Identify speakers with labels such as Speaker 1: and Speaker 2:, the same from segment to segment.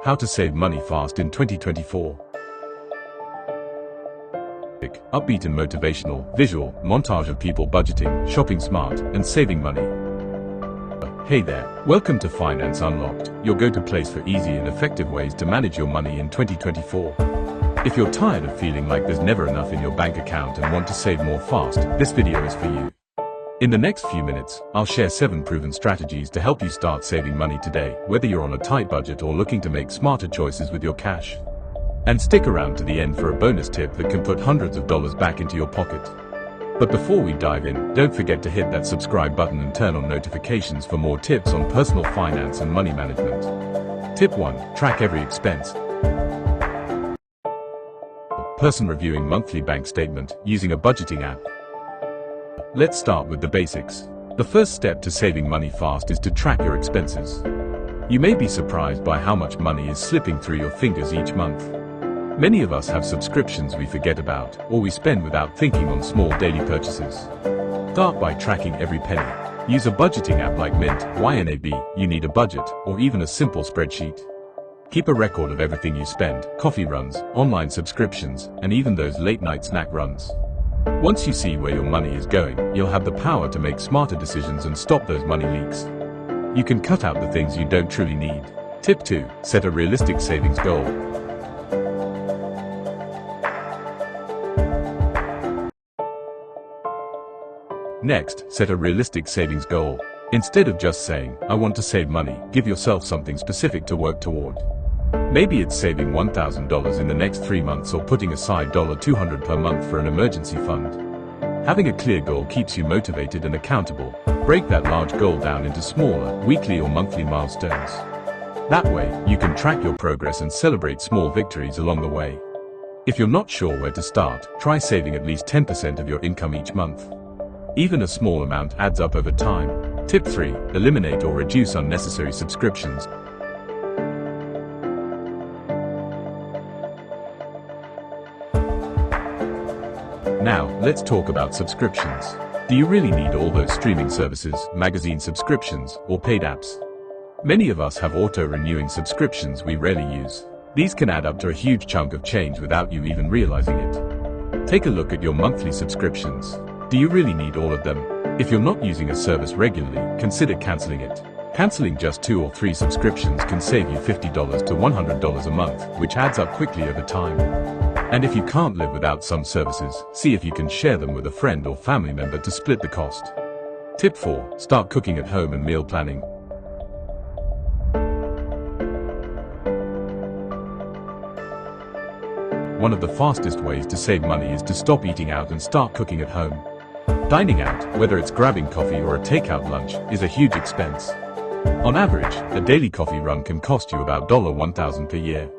Speaker 1: How to save money fast in 2024. Upbeat and motivational, visual, montage of people budgeting, shopping smart, and saving money. Hey there, welcome to Finance Unlocked, your go-to place for easy and effective ways to manage your money in 2024. If you're tired of feeling like there's never enough in your bank account and want to save more fast, this video is for you. In the next few minutes, I'll share 7 proven strategies to help you start saving money today, whether you're on a tight budget or looking to make smarter choices with your cash. And stick around to the end for a bonus tip that can put hundreds of dollars back into your pocket. But before we dive in, don't forget to hit that subscribe button and turn on notifications for more tips on personal finance and money management. Tip 1. Track every expense. Person reviewing monthly bank statement using a budgeting app. Let's start with the basics. The first step to saving money fast is to track your expenses. You may be surprised by how much money is slipping through your fingers each month. Many of us have subscriptions we forget about, or we spend without thinking on small daily purchases. Start by tracking every penny. Use a budgeting app like Mint, YNAB, You Need a Budget, or even a simple spreadsheet. Keep a record of everything you spend: coffee runs, online subscriptions, and even those late-night snack runs. Once you see where your money is going, you'll have the power to make smarter decisions and stop those money leaks. You can cut out the things you don't truly need. Tip 2. Set a realistic savings goal. Next, set a realistic savings goal. Instead of just saying, "I want to save money," give yourself something specific to work toward. Maybe it's saving $1,000 in the next 3 months, or putting aside $200 per month for an emergency fund. Having a clear goal keeps you motivated and accountable. Break that large goal down into smaller, weekly or monthly milestones. That way, you can track your progress and celebrate small victories along the way. If you're not sure where to start, try saving at least 10% of your income each month. Even a small amount adds up over time. Tip 3. Eliminate or reduce unnecessary subscriptions. Now, let's talk about subscriptions. Do you really need all those streaming services, magazine subscriptions, or paid apps? Many of us have auto-renewing subscriptions we rarely use. These can add up to a huge chunk of change without you even realizing it. Take a look at your monthly subscriptions. Do you really need all of them? If you're not using a service regularly, consider canceling it. Canceling just 2 or 3 subscriptions can save you $50 to $100 a month, which adds up quickly over time. And if you can't live without some services, see if you can share them with a friend or family member to split the cost. Tip 4. Start cooking at home and meal planning. One of the fastest ways to save money is to stop eating out and start cooking at home. Dining out, whether it's grabbing coffee or a takeout lunch, is a huge expense. On average, a daily coffee run can cost you about $1,000 per year.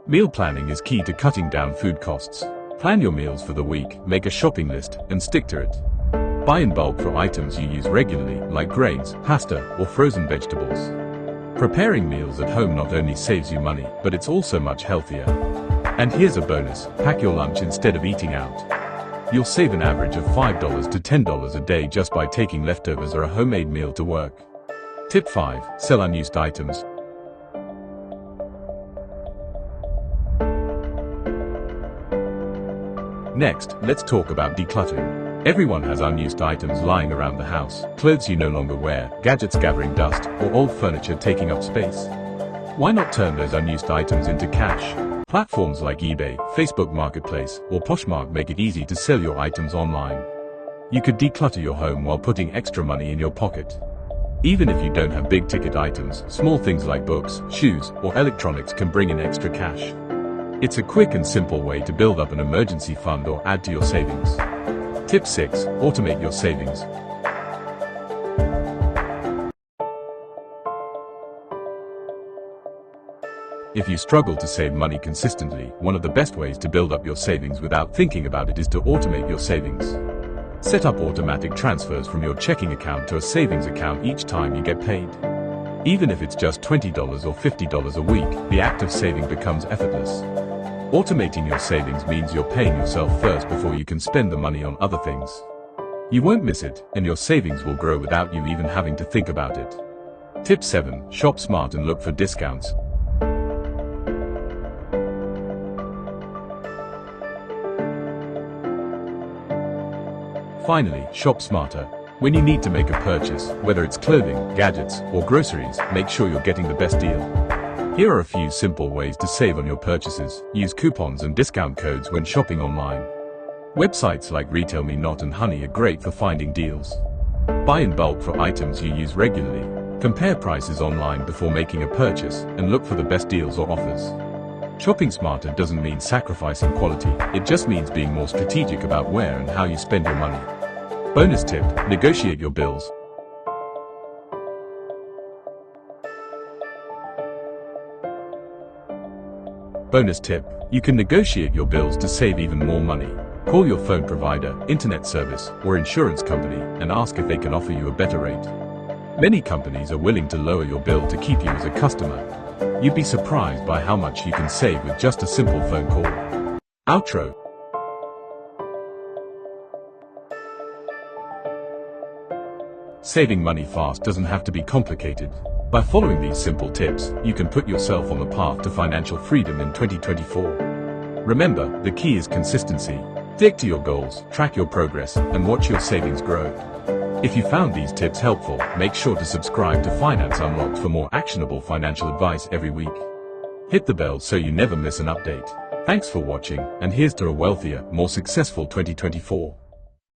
Speaker 1: Meal planning is key to cutting down food costs. Plan your meals for the week, make a shopping list, and stick to it. Buy in bulk for items you use regularly, like grains, pasta, or frozen vegetables. Preparing meals at home not only saves you money, but it's also much healthier. And here's a bonus: pack your lunch instead of eating out. You'll save an average of $5 to $10 a day just by taking leftovers or a homemade meal to work. Tip 5. Sell unused items. Next, let's talk about decluttering. Everyone has unused items lying around the house: clothes you no longer wear, gadgets gathering dust, or old furniture taking up space. Why not turn those unused items into cash? Platforms like eBay, Facebook Marketplace, or Poshmark make it easy to sell your items online. You could declutter your home while putting extra money in your pocket. Even if you don't have big-ticket items, small things like books, shoes, or electronics can bring in extra cash. It's a quick and simple way to build up an emergency fund or add to your savings. Tip 6. Automate your savings. If you struggle to save money consistently, one of the best ways to build up your savings without thinking about it is to automate your savings. Set up automatic transfers from your checking account to a savings account each time you get paid. Even if it's just $20 or $50 a week, the act of saving becomes effortless. Automating your savings means you're paying yourself first before you can spend the money on other things. You won't miss it, and your savings will grow without you even having to think about it. Tip 7. Shop smart and look for discounts. Finally, shop smarter. When you need to make a purchase, whether it's clothing, gadgets, or groceries, make sure you're getting the best deal. Here are a few simple ways to save on your purchases. Use coupons and discount codes when shopping online. Websites like RetailMeNot and Honey are great for finding deals. Buy in bulk for items you use regularly. Compare prices online before making a purchase and look for the best deals or offers. Shopping smarter doesn't mean sacrificing quality, it just means being more strategic about where and how you spend your money. Bonus tip: negotiate your bills. Bonus tip: you can negotiate your bills to save even more money. Call your phone provider, internet service, or insurance company and ask if they can offer you a better rate. Many companies are willing to lower your bill to keep you as a customer. You'd be surprised by how much you can save with just a simple phone call. Outro. Saving money fast doesn't have to be complicated. By following these simple tips, you can put yourself on the path to financial freedom in 2024. Remember, the key is consistency. Stick to your goals, track your progress, and watch your savings grow. If you found these tips helpful, make sure to subscribe to Finance Unlocked for more actionable financial advice every week. Hit the bell so you never miss an update. Thanks for watching, and here's to a wealthier, more successful 2024.